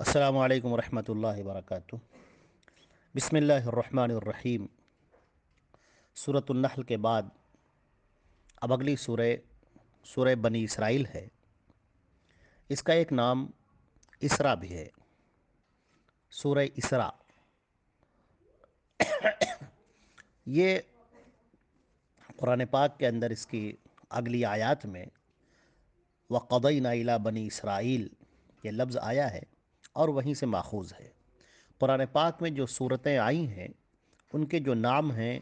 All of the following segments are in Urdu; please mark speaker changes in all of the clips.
Speaker 1: السلام علیکم ورحمۃ اللہ وبرکاتہ۔ بسم اللہ الرحمن الرحیم۔ سورۃ النحل کے بعد اب اگلی سورہ بنی اسرائیل ہے۔ اس کا ایک نام اسرا بھی ہے، سورہ اسرا۔ یہ قرآن پاک کے اندر اس کی اگلی آیات میں وَقَضَيْنَا إِلَىٰ بَنِي اسرائیل یہ لفظ آیا ہے اور وہیں سے ماخوذ ہے۔ قرآن پاک میں جو صورتیں آئی ہیں ان کے جو نام ہیں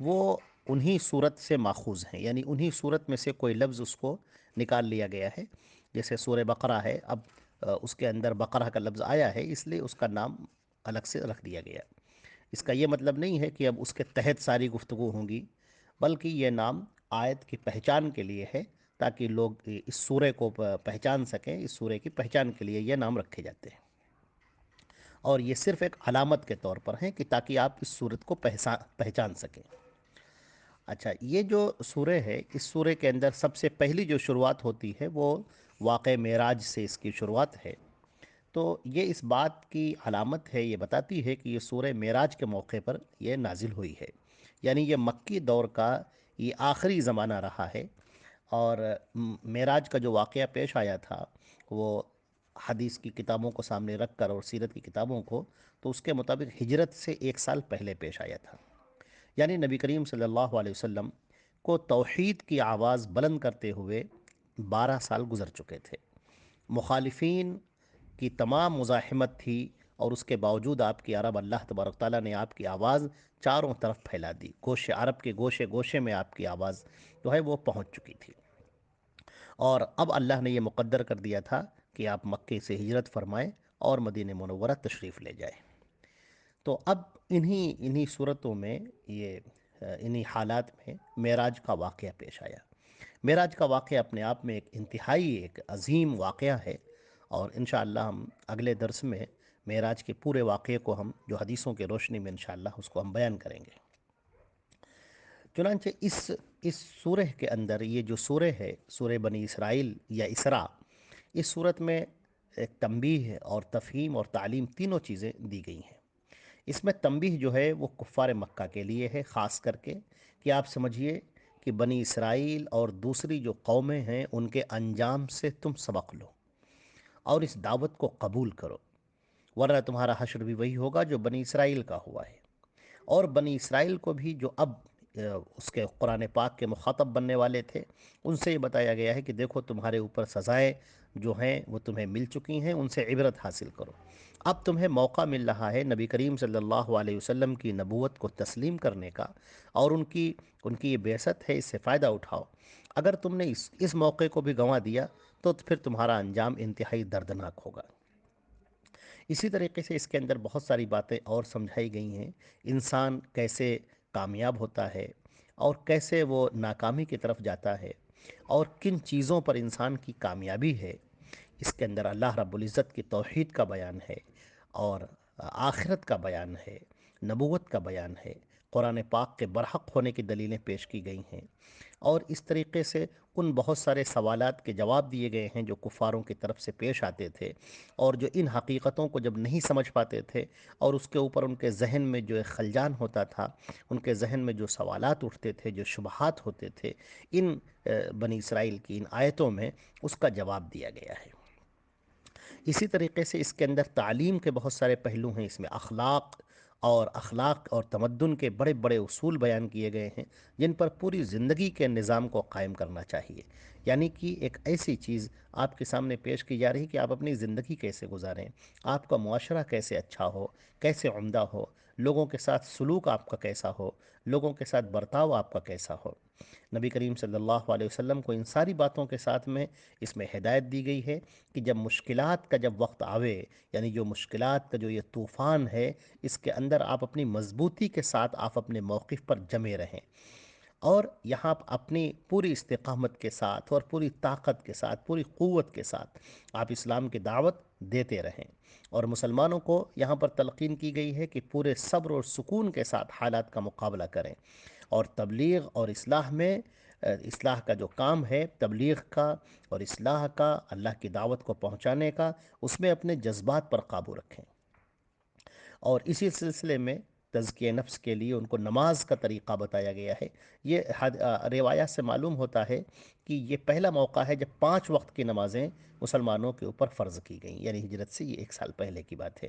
Speaker 1: وہ انہی صورت سے ماخوذ ہیں، یعنی انہی صورت میں سے کوئی لفظ اس کو نکال لیا گیا ہے۔ جیسے سورہ بقرہ ہے، اب اس کے اندر بقرہ کا لفظ آیا ہے، اس لیے اس کا نام الگ سے رکھ دیا گیا۔ اس کا یہ مطلب نہیں ہے کہ اب اس کے تحت ساری گفتگو ہوں گی، بلکہ یہ نام آیت کی پہچان کے لیے ہے، تاکہ لوگ اس سورہ کو پہچان سکیں۔ اس سورہ کی پہچان کے لیے یہ نام رکھے جاتے ہیں، اور یہ صرف ایک علامت کے طور پر ہیں کہ تاکہ آپ اس سورت کو پہچان سکیں۔ اچھا، یہ جو سورہ ہے، اس سورہ کے اندر سب سے پہلی جو شروعات ہوتی ہے وہ واقعہ معراج سے اس کی شروعات ہے۔ تو یہ اس بات کی علامت ہے، یہ بتاتی ہے کہ یہ سورہ معراج کے موقع پر یہ نازل ہوئی ہے، یعنی یہ مکی دور کا یہ آخری زمانہ رہا ہے۔ اور معراج کا جو واقعہ پیش آیا تھا وہ حدیث کی کتابوں کو سامنے رکھ کر اور سیرت کی کتابوں کو، تو اس کے مطابق ہجرت سے 1 سال پہلے پیش آیا تھا۔ یعنی نبی کریم صلی اللہ علیہ وسلم کو توحید کی آواز بلند کرتے ہوئے 12 سال گزر چکے تھے۔ مخالفین کی تمام مزاحمت تھی، اور اس کے باوجود آپ کی عرب اللہ تبارک تعالیٰ نے آپ کی آواز چاروں طرف پھیلا دی۔ گوشے عرب کے گوشے گوشے میں آپ کی آواز جو ہے وہ پہنچ چکی تھی، اور اب اللہ نے یہ مقدر کر دیا تھا کہ آپ مکے سے ہجرت فرمائیں اور مدینہ منورہ تشریف لے جائیں۔ تو اب انہی صورتوں میں یہ انہی حالات میں معراج کا واقعہ پیش آیا۔ معراج کا واقعہ اپنے آپ میں ایک انتہائی ایک عظیم واقعہ ہے، اور انشاءاللہ ہم اگلے درس میں معراج کے پورے واقعے کو ہم جو حدیثوں کے روشنی میں انشاءاللہ اس کو ہم بیان کریں گے۔ چنانچہ اس سورہ کے اندر یہ جو سورہ ہے، سورہ بنی اسرائیل یا اسراء، اس صورت میں ایک تنبیہ اور تفہیم اور تعلیم تینوں چیزیں دی گئی ہیں۔ اس میں تنبیہ جو ہے وہ کفار مکہ کے لیے ہے، خاص کر کے کہ آپ سمجھیے کہ بنی اسرائیل اور دوسری جو قومیں ہیں ان کے انجام سے تم سبق لو اور اس دعوت کو قبول کرو، ورنہ تمہارا حشر بھی وہی ہوگا جو بنی اسرائیل کا ہوا ہے۔ اور بنی اسرائیل کو بھی جو اب اس کے قرآن پاک کے مخاطب بننے والے تھے، ان سے یہ بتایا گیا ہے کہ دیکھو تمہارے اوپر سزائیں جو ہیں وہ تمہیں مل چکی ہیں، ان سے عبرت حاصل کرو۔ اب تمہیں موقع مل رہا ہے نبی کریم صلی اللہ علیہ وسلم کی نبوت کو تسلیم کرنے کا، اور ان کی یہ بعثت ہے، اس سے فائدہ اٹھاؤ۔ اگر تم نے اس موقع کو بھی گنوا دیا تو پھر تمہارا انجام انتہائی دردناک ہوگا۔ اسی طریقے سے اس کے اندر بہت ساری باتیں اور سمجھائی گئی ہیں، انسان کیسے کامیاب ہوتا ہے اور کیسے وہ ناکامی کی طرف جاتا ہے، اور کن چیزوں پر انسان کی کامیابی ہے۔ اس کے اندر اللہ رب العزت کی توحید کا بیان ہے، اور آخرت کا بیان ہے، نبوت کا بیان ہے، قرآن پاک کے برحق ہونے کی دلیلیں پیش کی گئی ہیں، اور اس طریقے سے ان بہت سارے سوالات کے جواب دیے گئے ہیں جو کفاروں کی طرف سے پیش آتے تھے، اور جو ان حقیقتوں کو جب نہیں سمجھ پاتے تھے اور اس کے اوپر ان کے ذہن میں جو ایک خلجان ہوتا تھا، ان کے ذہن میں جو سوالات اٹھتے تھے، جو شبہات ہوتے تھے، ان بنی اسرائیل کی ان آیتوں میں اس کا جواب دیا گیا ہے۔ اسی طریقے سے اس کے اندر تعلیم کے بہت سارے پہلو ہیں، اس میں اخلاق اور تمدن کے بڑے بڑے اصول بیان کیے گئے ہیں، جن پر پوری زندگی کے نظام کو قائم کرنا چاہیے۔ یعنی کہ ایک ایسی چیز آپ کے سامنے پیش کی جا رہی کہ آپ اپنی زندگی کیسے گزاریں، آپ کا معاشرہ کیسے اچھا ہو، کیسے عمدہ ہو، لوگوں کے ساتھ سلوک آپ کا کیسا ہو، لوگوں کے ساتھ برتاؤ آپ کا کیسا ہو۔ نبی کریم صلی اللہ علیہ وسلم کو ان ساری باتوں کے ساتھ میں اس میں ہدایت دی گئی ہے کہ جب مشکلات کا جب وقت آوے، یعنی جو مشکلات کا جو یہ طوفان ہے، اس کے اندر آپ اپنی مضبوطی کے ساتھ آپ اپنے موقف پر جمے رہیں، اور یہاں اپنی پوری استقامت کے ساتھ اور پوری طاقت کے ساتھ، پوری قوت کے ساتھ آپ اسلام کی دعوت دیتے رہیں۔ اور مسلمانوں کو یہاں پر تلقین کی گئی ہے کہ پورے صبر اور سکون کے ساتھ حالات کا مقابلہ کریں، اور تبلیغ اور اصلاح میں اصلاح کا جو کام ہے، تبلیغ کا اور اصلاح کا، اللہ کی دعوت کو پہنچانے کا، اس میں اپنے جذبات پر قابو رکھیں۔ اور اسی سلسلے میں تزکیہ نفس کے لیے ان کو نماز کا طریقہ بتایا گیا ہے۔ یہ روایات سے معلوم ہوتا ہے کہ یہ پہلا موقع ہے جب 5 وقت کی نمازیں مسلمانوں کے اوپر فرض کی گئیں، یعنی ہجرت سے یہ 1 سال پہلے کی بات ہے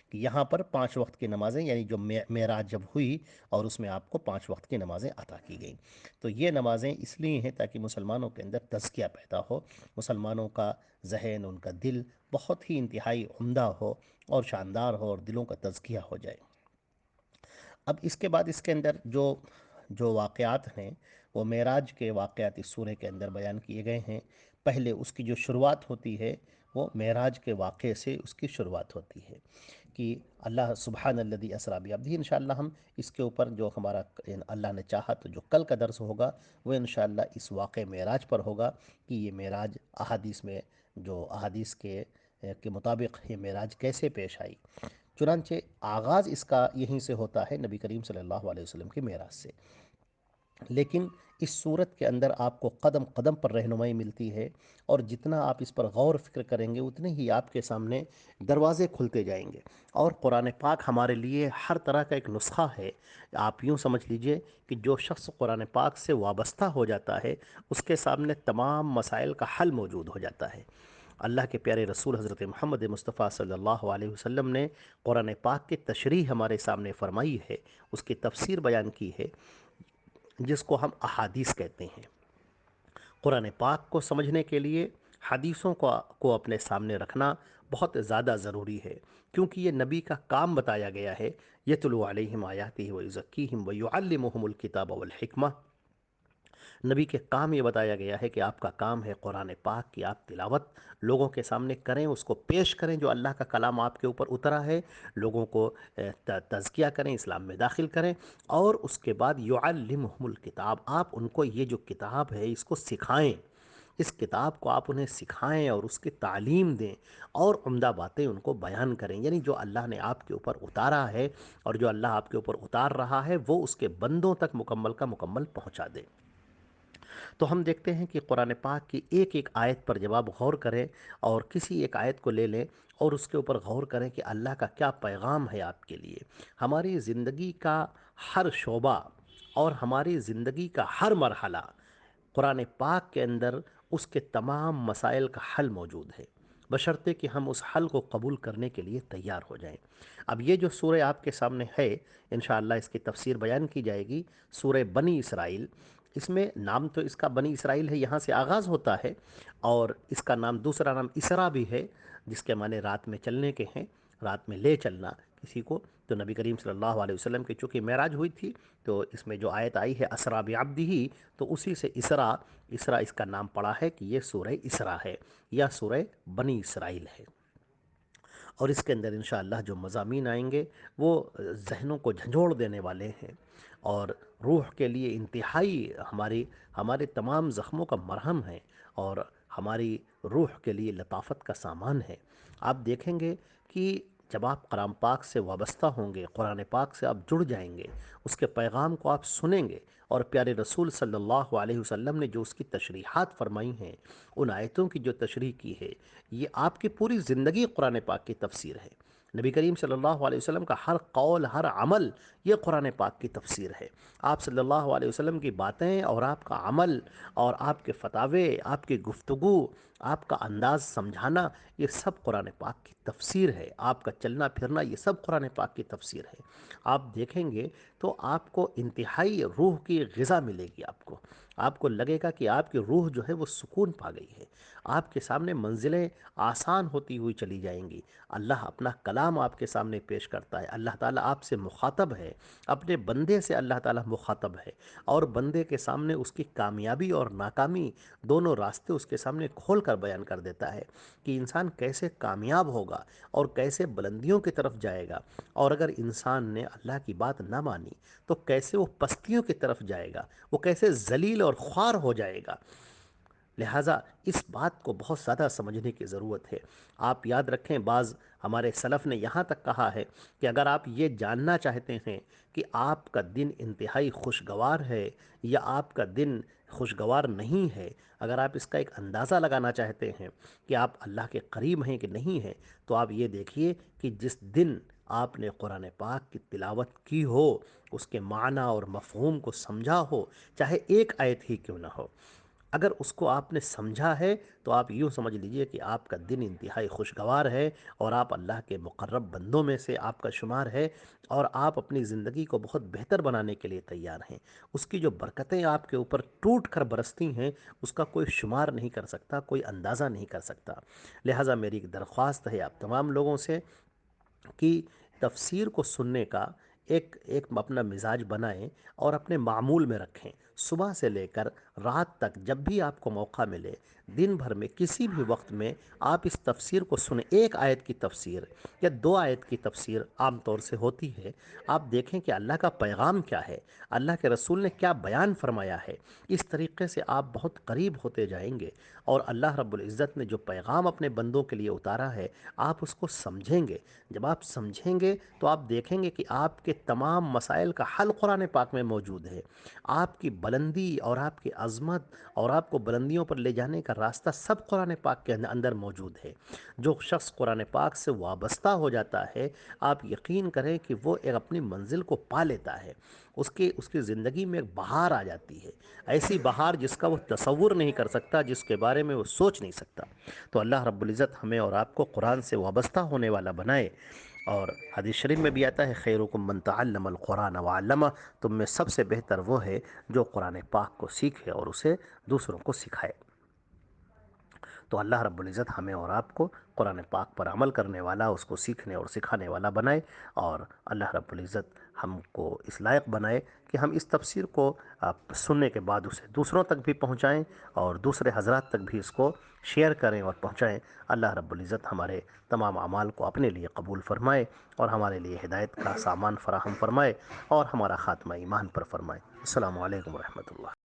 Speaker 1: کہ یہاں پر 5 وقت کی نمازیں، یعنی جو معراج جب ہوئی اور اس میں آپ کو 5 وقت کی نمازیں عطا کی گئیں۔ تو یہ نمازیں اس لیے ہیں تاکہ مسلمانوں کے اندر تزکیہ پیدا ہو، مسلمانوں کا ذہن، ان کا دل بہت ہی انتہائی عمدہ ہو اور شاندار ہو اور دلوں کا تزکیہ ہو جائے۔ اب اس کے بعد اس کے اندر جو واقعات ہیں وہ معراج کے واقعات اس سورہ کے اندر بیان کیے گئے ہیں۔ پہلے اس کی جو شروعات ہوتی ہے وہ معراج کے واقعے سے اس کی شروعات ہوتی ہے کہ اللہ سبحان الذی اسریٰ بعبدہ۔ انشاءاللہ ہم اس کے اوپر جو ہمارا اللہ نے چاہا تو جو کل کا درس ہوگا وہ انشاءاللہ اس واقع معراج پر ہوگا کہ یہ معراج احادیث میں، جو احادیث کے مطابق یہ معراج کیسے پیش آئی۔ چنانچہ آغاز اس کا یہیں سے ہوتا ہے، نبی کریم صلی اللہ علیہ وسلم کی معراج سے۔ لیکن اس صورت کے اندر آپ کو قدم قدم پر رہنمائی ملتی ہے، اور جتنا آپ اس پر غور و فکر کریں گے اتنے ہی آپ کے سامنے دروازے کھلتے جائیں گے۔ اور قرآن پاک ہمارے لیے ہر طرح کا ایک نسخہ ہے۔ آپ یوں سمجھ لیجئے کہ جو شخص قرآن پاک سے وابستہ ہو جاتا ہے اس کے سامنے تمام مسائل کا حل موجود ہو جاتا ہے۔ اللہ کے پیارے رسول حضرت محمد مصطفیٰ صلی اللہ علیہ وسلم نے قرآن پاک کی تشریح ہمارے سامنے فرمائی ہے، اس کی تفسیر بیان کی ہے، جس کو ہم احادیث کہتے ہیں۔ قرآن پاک کو سمجھنے کے لیے حدیثوں کو اپنے سامنے رکھنا بہت زیادہ ضروری ہے، کیونکہ یہ نبی کا کام بتایا گیا ہے، یتلو علیہم آیاتہ ویزکیہم ویعلمہم الکتاب والحکمہ۔ نبی کے کام یہ بتایا گیا ہے کہ آپ کا کام ہے قرآن پاک کی آپ تلاوت لوگوں کے سامنے کریں، اس کو پیش کریں جو اللہ کا کلام آپ کے اوپر اترا ہے، لوگوں کو تزکیہ کریں، اسلام میں داخل کریں، اور اس کے بعد یعلمہم الکتاب، آپ ان کو یہ جو کتاب ہے اس کو سکھائیں، اس کتاب کو آپ انہیں سکھائیں اور اس کی تعلیم دیں، اور عمدہ باتیں ان کو بیان کریں، یعنی جو اللہ نے آپ کے اوپر اتارا ہے اور جو اللہ آپ کے اوپر اتار رہا ہے وہ اس کے بندوں تک مکمل کا مکمل پہنچا دیں۔ تو ہم دیکھتے ہیں کہ قرآن پاک کی ایک ایک آیت پر جب آپ غور کریں اور کسی ایک آیت کو لے لیں اور اس کے اوپر غور کریں کہ اللہ کا کیا پیغام ہے آپ کے لیے، ہماری زندگی کا ہر شعبہ اور ہماری زندگی کا ہر مرحلہ قرآن پاک کے اندر اس کے تمام مسائل کا حل موجود ہے، بشرطے کہ ہم اس حل کو قبول کرنے کے لیے تیار ہو جائیں۔ اب یہ جو سورہ آپ کے سامنے ہے، انشاءاللہ اس کی تفسیر بیان کی جائے گی، سورہ بنی اسرائیل۔ اس میں نام تو اس کا بنی اسرائیل ہے، یہاں سے آغاز ہوتا ہے، اور اس کا نام دوسرا نام اسرا بھی ہے، جس کے معنی رات میں چلنے کے ہیں، رات میں لے چلنا کسی کو۔ تو نبی کریم صلی اللہ علیہ وسلم کی چونکہ معراج ہوئی تھی تو اس میں جو آیت آئی ہے اسرا بعبدہ، تو اسی سے اسرا اس کا نام پڑا ہے کہ یہ سورہ اسرا ہے یا سورہ بنی اسرائیل ہے۔ اور اس کے اندر انشاءاللہ جو مضامین آئیں گے وہ ذہنوں کو جھنجھوڑ دینے والے ہیں، اور روح کے لیے انتہائی ہمارے تمام زخموں کا مرہم ہے، اور ہماری روح کے لیے لطافت کا سامان ہے۔ آپ دیکھیں گے کہ جب آپ قرآن پاک سے وابستہ ہوں گے، قرآن پاک سے آپ جڑ جائیں گے، اس کے پیغام کو آپ سنیں گے، اور پیارے رسول صلی اللہ علیہ وسلم نے جو اس کی تشریحات فرمائی ہیں، ان آیتوں کی جو تشریح کی ہے، یہ آپ کی پوری زندگی قرآن پاک کی تفسیر ہے۔ نبی کریم صلی اللہ علیہ وسلم کا ہر قول، ہر عمل یہ قرآن پاک کی تفسیر ہے۔ آپ صلی اللہ علیہ وسلم کی باتیں اور آپ کا عمل اور آپ کے فتاوے، آپ کی گفتگو، آپ کا انداز سمجھانا، یہ سب قرآن پاک کی تفسیر ہے۔ آپ کا چلنا پھرنا یہ سب قرآن پاک کی تفسیر ہے۔ آپ دیکھیں گے تو آپ کو انتہائی روح کی غذا ملے گی، آپ کو لگے گا کہ آپ کی روح جو ہے وہ سکون پا گئی ہے، آپ کے سامنے منزلیں آسان ہوتی ہوئی چلی جائیں گی۔ اللہ اپنا کلام آپ کے سامنے پیش کرتا ہے، اللہ تعالیٰ آپ سے مخاطب ہے، اپنے بندے سے اللہ تعالیٰ مخاطب ہے، اور بندے کے سامنے اس کی کامیابی اور ناکامی دونوں راستے اس کے سامنے کھول کر بیان کر دیتا ہے کہ انسان کیسے کامیاب ہوگا اور کیسے بلندیوں کی طرف جائے گا، اور اگر انسان نے اللہ کی بات نہ مانی تو کیسے وہ پستیوں کی طرف جائے گا، وہ کیسے ذلیل اور خوار ہو جائے گا۔ لہٰذا اس بات کو بہت زیادہ سمجھنے کی ضرورت ہے۔ آپ یاد رکھیں، بعض ہمارے سلف نے یہاں تک کہا ہے کہ اگر آپ یہ جاننا چاہتے ہیں کہ آپ کا دن انتہائی خوشگوار ہے یا آپ کا دن خوشگوار نہیں ہے، اگر آپ اس کا ایک اندازہ لگانا چاہتے ہیں کہ آپ اللہ کے قریب ہیں کہ نہیں ہیں، تو آپ یہ دیکھیے کہ جس دن آپ نے قرآن پاک کی تلاوت کی ہو، اس کے معنی اور مفہوم کو سمجھا ہو، چاہے ایک آیت ہی کیوں نہ ہو، اگر اس کو آپ نے سمجھا ہے تو آپ یوں سمجھ لیجئے کہ آپ کا دن انتہائی خوشگوار ہے اور آپ اللہ کے مقرب بندوں میں سے آپ کا شمار ہے، اور آپ اپنی زندگی کو بہت بہتر بنانے کے لیے تیار ہیں۔ اس کی جو برکتیں آپ کے اوپر ٹوٹ کر برستی ہیں، اس کا کوئی شمار نہیں کر سکتا، کوئی اندازہ نہیں کر سکتا۔ لہٰذا میری ایک درخواست ہے آپ تمام لوگوں سے کہ تفسیر کو سننے کا ایک اپنا مزاج بنائیں اور اپنے معمول میں رکھیں۔ صبح سے لے کر رات تک جب بھی آپ کو موقع ملے، دن بھر میں کسی بھی وقت میں آپ اس تفسیر کو سنیں۔ ایک آیت کی تفسیر یا دو آیت کی تفسیر عام طور سے ہوتی ہے، آپ دیکھیں کہ اللہ کا پیغام کیا ہے، اللہ کے رسول نے کیا بیان فرمایا ہے۔ اس طریقے سے آپ بہت قریب ہوتے جائیں گے، اور اللہ رب العزت نے جو پیغام اپنے بندوں کے لیے اتارا ہے، آپ اس کو سمجھیں گے۔ جب آپ سمجھیں گے تو آپ دیکھیں گے کہ آپ کے تمام مسائل کا حل قرآن پاک میں موجود ہے۔ آپ کی بلندی اور آپ کی عظمت اور آپ کو بلندیوں پر لے جانے کا راستہ سب قرآن پاک کے اندر موجود ہے۔ جو شخص قرآن پاک سے وابستہ ہو جاتا ہے، آپ یقین کریں کہ وہ ایک اپنی منزل کو پا لیتا ہے۔ اس کی زندگی میں ایک بہار آ جاتی ہے، ایسی بہار جس کا وہ تصور نہیں کر سکتا، جس کے بارے میں وہ سوچ نہیں سکتا۔ تو اللہ رب العزت ہمیں اور آپ کو قرآن سے وابستہ ہونے والا بنائے۔ اور حدیث شریف میں بھی آتا ہے، خیرکم من تعلم القرآن وعلمہ، تم میں سب سے بہتر وہ ہے جو قرآن پاک کو سیکھے اور اسے دوسروں کو سکھائے۔ تو اللہ رب العزت ہمیں اور آپ کو قرآن پاک پر عمل کرنے والا، اس کو سیکھنے اور سکھانے والا بنائے، اور اللہ رب العزت ہم کو اس لائق بنائے کہ ہم اس تفسیر کو سننے کے بعد اسے دوسروں تک بھی پہنچائیں اور دوسرے حضرات تک بھی اس کو شیئر کریں اور پہنچائیں۔ اللہ رب العزت ہمارے تمام اعمال کو اپنے لیے قبول فرمائے اور ہمارے لیے ہدایت کا سامان فراہم فرمائے اور ہمارا خاتمہ ایمان پر فرمائے۔ السلام علیکم ورحمۃ اللہ۔